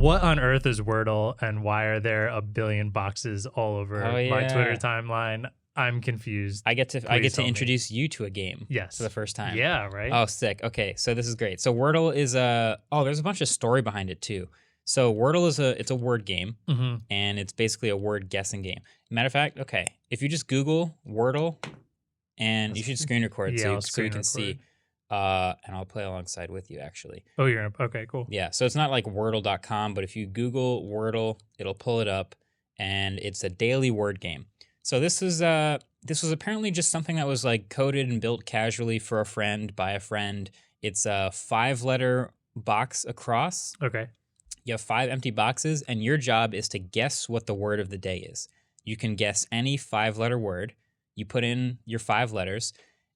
what on earth is Wordle, and why are there a billion boxes all over my Twitter timeline? I'm confused. I get to introduce you to a game. Yes. For the first time. Yeah, right? Oh, sick. Okay, so this is great. So Wordle is there's a bunch of story behind it too. So Wordle is a word game, and it's basically a word guessing game. Matter of fact, okay, if you just Google Wordle, and you should screen record so you can see. And I'll play alongside with you, actually. Oh, okay, cool. Yeah, so it's not like Wordle.com, but if you Google Wordle, it'll pull it up, and it's a daily word game. So this was apparently just something that was like coded and built casually for a friend by a friend. It's a 5-letter box across. Okay. You have 5 empty boxes, and your job is to guess what the word of the day is. You can guess any 5-letter word. You put in your 5 letters,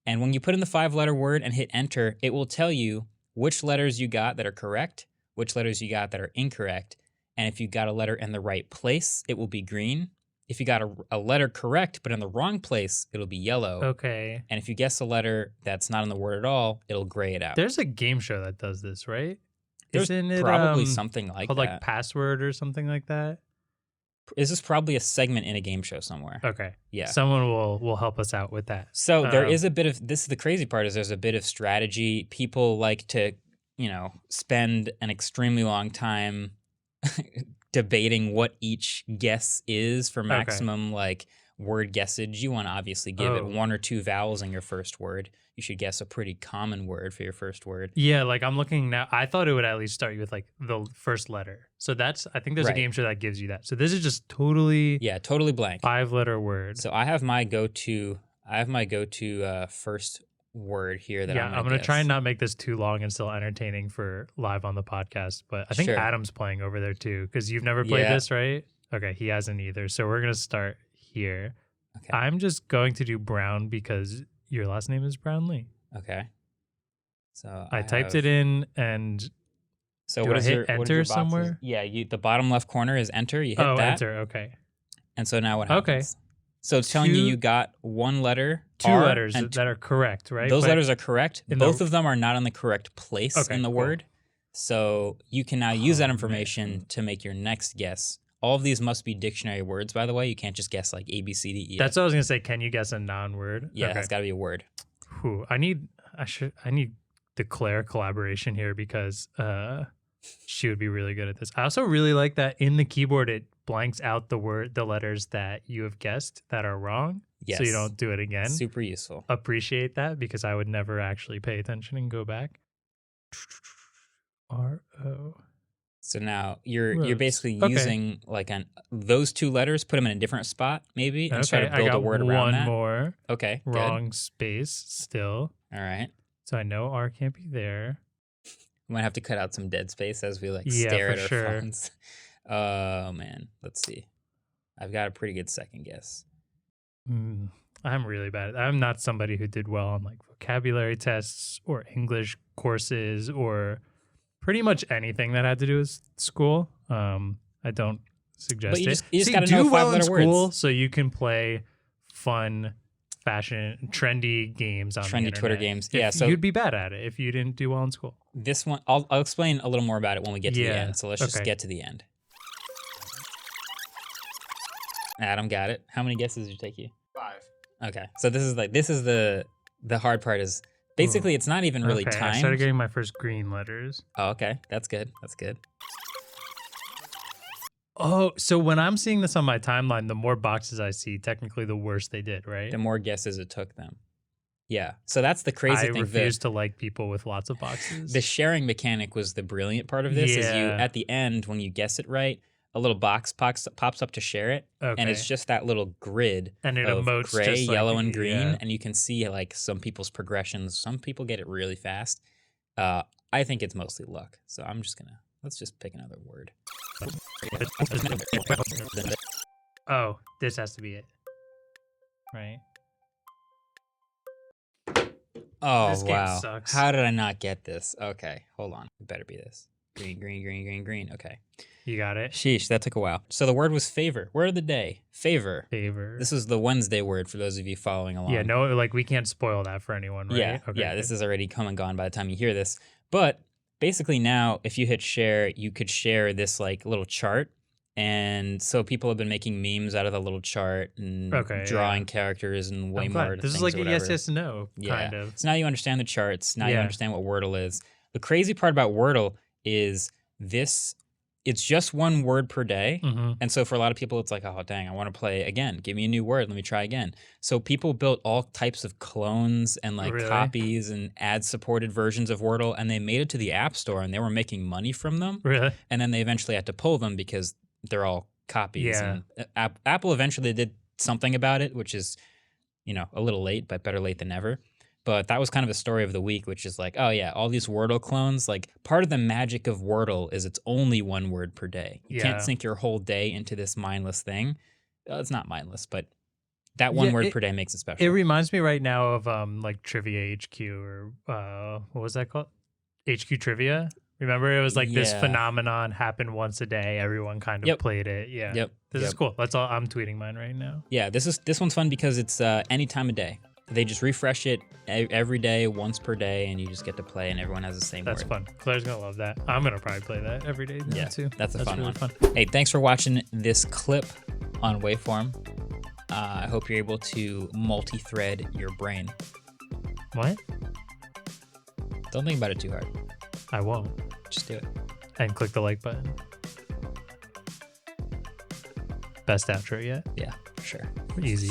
and when you put in the 5-letter word and hit enter, it will tell you which letters you got that are correct, which letters you got that are incorrect, and if you got a letter in the right place, it will be green. If you got a letter correct but in the wrong place, it'll be yellow. Okay. And if you guess a letter that's not in the word at all, it'll gray it out. There's a game show that does this, right? Isn't it probably something like called that? Like Password or something like that? Is this probably a segment in a game show somewhere? Okay. Yeah. Someone will help us out with that. So there is a bit of this. The crazy part is there's a bit of strategy. People like to, spend an extremely long time debating what each guess is for maximum like word guessage. You want to obviously give it 1 or 2 vowels in your first word. You should guess a pretty common word for your first word. Yeah, like I'm looking now. I thought it would at least start you with like the first letter. So I think there's a game show that gives you that. So this is just totally blank 5-letter word. So I have my go-to first word here that I'm gonna try and not make this too long and still entertaining for live on the podcast. But I think Adam's playing over there too, because you've never played this, right? Okay, he hasn't either. So we're gonna start here. Okay. I'm just going to do Brown because your last name is Brownlee. Okay. So I typed it in, and so what is hit enter somewhere? Yeah, the bottom left corner is enter. You hit that. Enter. Okay. And so now what happens? Okay. So it's telling you got 1 letter, 2 letters that are correct, right? Those letters are correct. Both of them are not in the correct place in the word. So you can now use that information to make your next guess. All of these must be dictionary words, by the way. You can't just guess like A, B, C, D, E. That's what I was gonna say. Can you guess a non-word? Yeah, it's got to be a word. I need the Claire collaboration here because she would be really good at this. I also really like that in the keyboard it blanks out the letters that you have guessed that are wrong. Yes. So you don't do it again. Super useful. Appreciate that because I would never actually pay attention and go back. R-O. So now you're basically using like those 2 letters, put them in a different spot maybe, and try to build a word around that. One more. Okay. Wrong space still. All right. So I know R can't be there. We might have to cut out some dead space as we stare at our phones. Oh man, let's see. I've got a pretty good second guess. I'm really bad. I'm not somebody who did well on like vocabulary tests or English courses or pretty much anything that had to do with school. I don't suggest it. You just got to know 5-letter words. So you can play fun, fashion, trendy games on the internet. Twitter games. So you'd be bad at it if you didn't do well in school. This one, I'll explain a little more about it when we get to the end. So let's just get to the end. Adam got it. How many guesses did it take you? 5. Okay. So this is the hard part is basically it's not even really timed. I started getting my first green letters. Oh, okay. That's good. Oh, so when I'm seeing this on my timeline, the more boxes I see, technically the worse they did, right? The more guesses it took them. Yeah. So that's the crazy thing. I refuse to like people with lots of boxes. The sharing mechanic was the brilliant part of this. Is you at the end when you guess it right, a little box pops up to share it, and it's just that little grid and it of emotes gray, just yellow, and green, and you can see like some people's progressions. Some people get it really fast. I think it's mostly luck. So let's just pick another word. Oh, this has to be it, right? Oh, this game sucks. How did I not get this? Okay, hold on. It better be this. Green, green, green, green, green. Okay. You got it? Sheesh, that took a while. So the word was favor. Word of the day. Favor. Favor. This is the Wednesday word for those of you following along. Yeah, no, like we can't spoil that for anyone, right? Yeah, this is already come and gone by the time you hear this. But basically now if you hit share, you could share this like little chart. And so people have been making memes out of the little chart and drawing characters and way more. This is like a yes, no kind of. So now you understand the charts. Now you understand what Wordle is. The crazy part about Wordle is it's just one word per day. And so for a lot of people, it's like, oh, dang, I want to play again. Give me a new word. Let me try again. So people built all types of clones and like copies and ad-supported versions of Wordle, and they made it to the App Store, and they were making money from them. And then they eventually had to pull them because they're all copies. And Apple eventually did something about it, which is, a little late, but better late than never. But that was kind of a story of the week, which is like, oh yeah, all these Wordle clones, like part of the magic of Wordle is it's only one word per day. You can't sink your whole day into this mindless thing. It's not mindless, but that one word per day makes it special. It reminds me right now of like Trivia HQ or what was that called? HQ Trivia. Remember, it was like this phenomenon happened once a day. Everyone kind of played it. This is cool. That's all. I'm tweeting mine right now. Yeah, this one's fun because it's any time of day. They just refresh it every day, once per day, and you just get to play, and everyone has the same word. That's fun. Claire's going to love that. I'm going to probably play that every day too. That's fun one. Hey, thanks for watching this clip on Waveform. I hope you're able to multi-thread your brain. What? Don't think about it too hard. I won't. Just do it. And click the like button. Best outro yet? Yeah, for sure. Easy.